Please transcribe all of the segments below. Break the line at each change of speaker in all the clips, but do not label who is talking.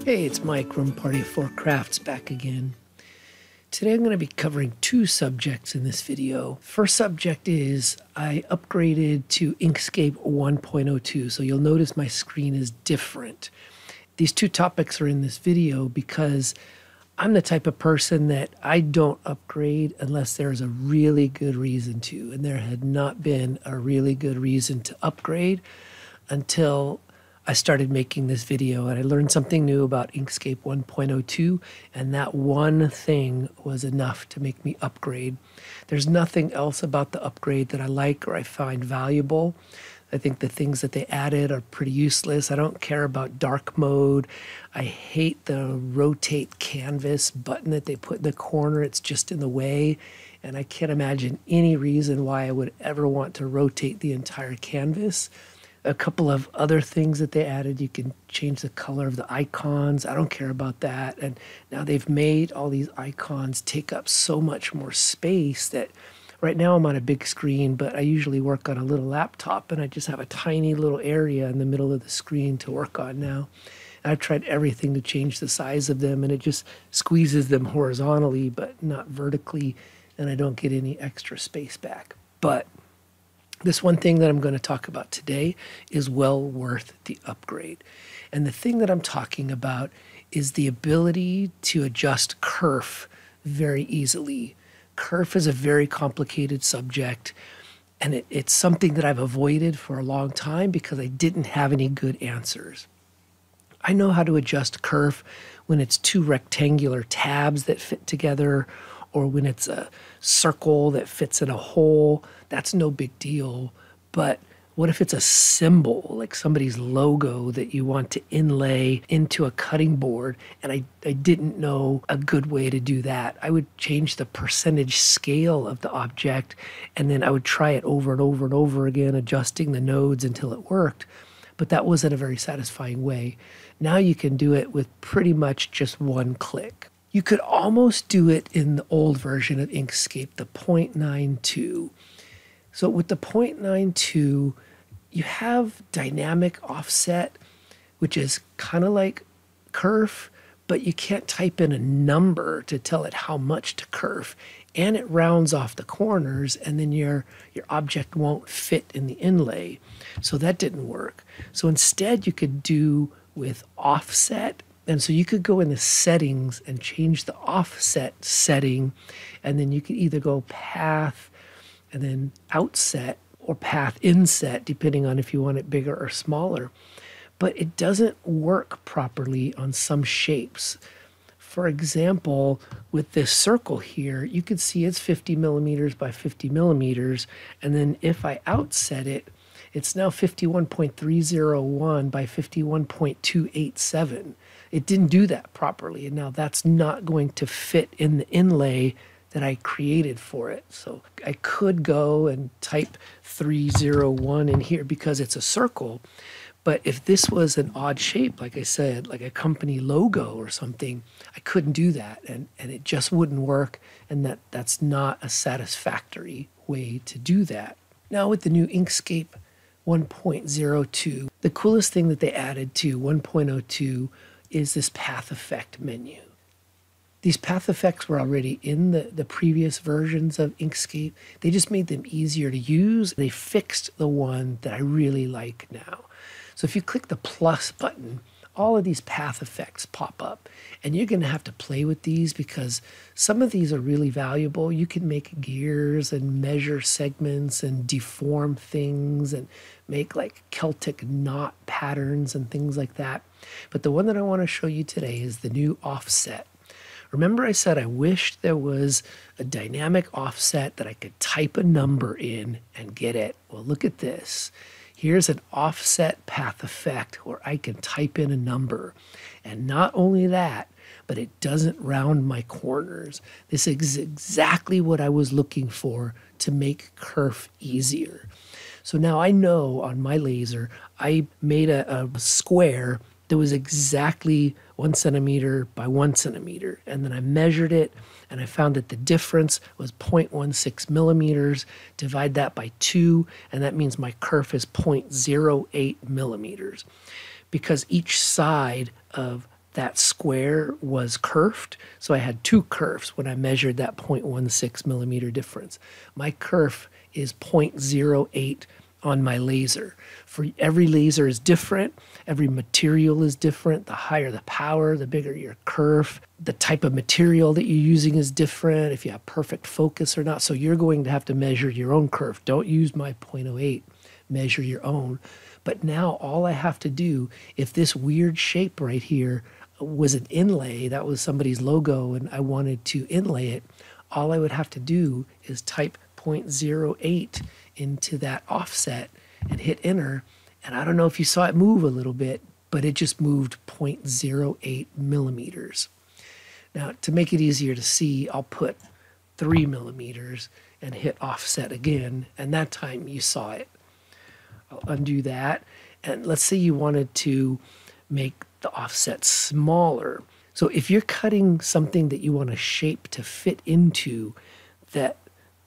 Hey, it's Mike, Room Party 4 Crafts, back again. Today I'm going to be covering two subjects in this video. First subject is I upgraded to Inkscape 1.02, so you'll notice my screen is different. These two topics are in this video because I'm the type of person that I don't upgrade unless there's a really good reason to, and there had not been a really good reason to upgrade until I started making this video, and I learned something new about Inkscape 1.02, and that one thing was enough to make me upgrade. There's nothing else about the upgrade that I like or I find valuable. I think the things that they added are pretty useless. I don't care about dark mode. I hate the rotate canvas button that they put in the corner. It's just in the way, and I can't imagine any reason why I would ever want to rotate the entire canvas. A couple of other things that they added, you can change the color of the icons. I don't care about that. And now they've made all these icons take up so much more space that right now I'm on a big screen, but I usually work on a little laptop and I just have a tiny little area in the middle of the screen to work on now. And I've tried everything to change the size of them, and it just squeezes them horizontally but not vertically, and I don't get any extra space back. But this one thing that I'm going to talk about today is well worth the upgrade. And the thing that I'm talking about is the ability to adjust kerf very easily. Kerf is a very complicated subject, and it's something that I've avoided for a long time because I didn't have any good answers. I know how to adjust kerf when it's two rectangular tabs that fit together, or when it's a circle that fits in a hole. That's no big deal. But what if it's a symbol, like somebody's logo that you want to inlay into a cutting board? And I didn't know a good way to do that. I would change the percentage scale of the object, and then I would try it over and over and over again, adjusting the nodes until it worked. But that wasn't a very satisfying way. Now you can do it with pretty much just one click. You could almost do it in the old version of Inkscape, the 0.92. So with the 0.92, you have dynamic offset, which is kind of like kerf, but you can't type in a number to tell it how much to kerf, and it rounds off the corners, and then your object won't fit in the inlay. So that didn't work. So instead you could do with offset. And so you could go in the settings and change the offset setting, and then you could either go path and then outset or path inset, depending on if you want it bigger or smaller. But it doesn't work properly on some shapes. For example, with this circle here, you can see it's 50 millimeters by 50 millimeters, and then if I outset it, it's now 51.301 by 51.287. It didn't do that properly, and now that's not going to fit in the inlay that I created for it. So I could go and type 301 in here because it's a circle, but if this was an odd shape, like I said, like a company logo or something, I couldn't do that, and it just wouldn't work, and that's not a satisfactory way to do that. Now with the new Inkscape 1.02, the coolest thing that they added to 1.02 is this path effect menu. These path effects were already in the previous versions of Inkscape. They just made them easier to use. They fixed the one that I really like now. So if you click the plus button, all of these path effects pop up, and you're going to have to play with these because some of these are really valuable. You can make gears and measure segments and deform things and make like Celtic knot patterns and things like that. But the one that I want to show you today is the new offset. Remember I said I wished there was a dynamic offset that I could type a number in and get it. Well, look at this. Here's an offset path effect where I can type in a number. And not only that, but it doesn't round my corners. This is exactly what I was looking for to make kerf easier. So now I know on my laser, I made a square that was exactly 1 centimeter by 1 centimeter. And then I measured it, and I found that the difference was 0.16 millimeters. Divide that by 2, and that means my kerf is 0.08 millimeters. Because each side of that square was kerfed. So I had two kerfs when I measured that 0.16 millimeter difference. My kerf is 0.08 on my laser. For every laser is different, every material is different. The higher the power, the bigger your kerf. The type of material that you're using is different, if you have perfect focus or not. So you're going to have to measure your own kerf. Don't use my 0.08, measure your own. But now all I have to do, if this weird shape right here was an inlay, that was somebody's logo, and I wanted to inlay it, all I would have to do is type 0.08 into that offset and hit enter. And I don't know if you saw it move a little bit, but it just moved 0.08 millimeters. Now, to make it easier to see, I'll put 3 millimeters and hit offset again, and that time you saw it. I'll undo that, and let's say you wanted to make the offset smaller. So if you're cutting something that you want a shape to fit into, that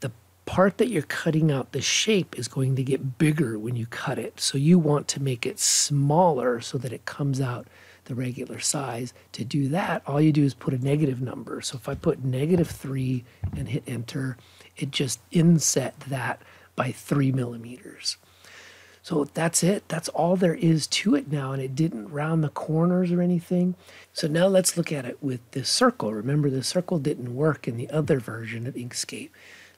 the part that you're cutting out, the shape is going to get bigger when you cut it. So you want to make it smaller so that it comes out the regular size. To do that, all you do is put a negative number. So if I put -3 and hit enter, it just inset that by 3 millimeters. So that's it. That's all there is to it now, and it didn't round the corners or anything. So now let's look at it with this circle. Remember, the circle didn't work in the other version of Inkscape.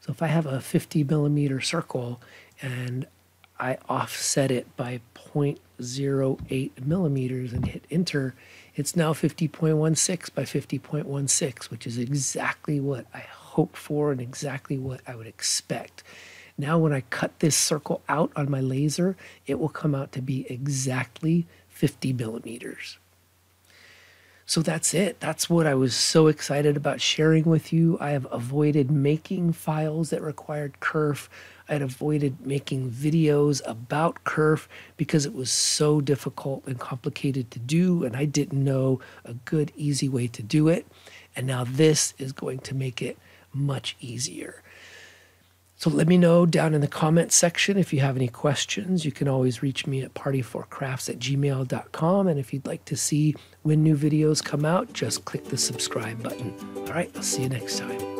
So if I have a 50 millimeter circle and I offset it by 0.08 millimeters and hit enter, it's now 50.16 by 50.16, which is exactly what I hoped for and exactly what I would expect. Now when I cut this circle out on my laser, it will come out to be exactly 50 millimeters. So that's it. That's what I was so excited about sharing with you. I have avoided making files that required kerf. I had avoided making videos about kerf because it was so difficult and complicated to do, and I didn't know a good, easy way to do it. And now this is going to make it much easier. So let me know down in the comments section if you have any questions. You can always reach me at party4crafts@gmail.com. And if you'd like to see when new videos come out, just click the subscribe button. All right, I'll see you next time.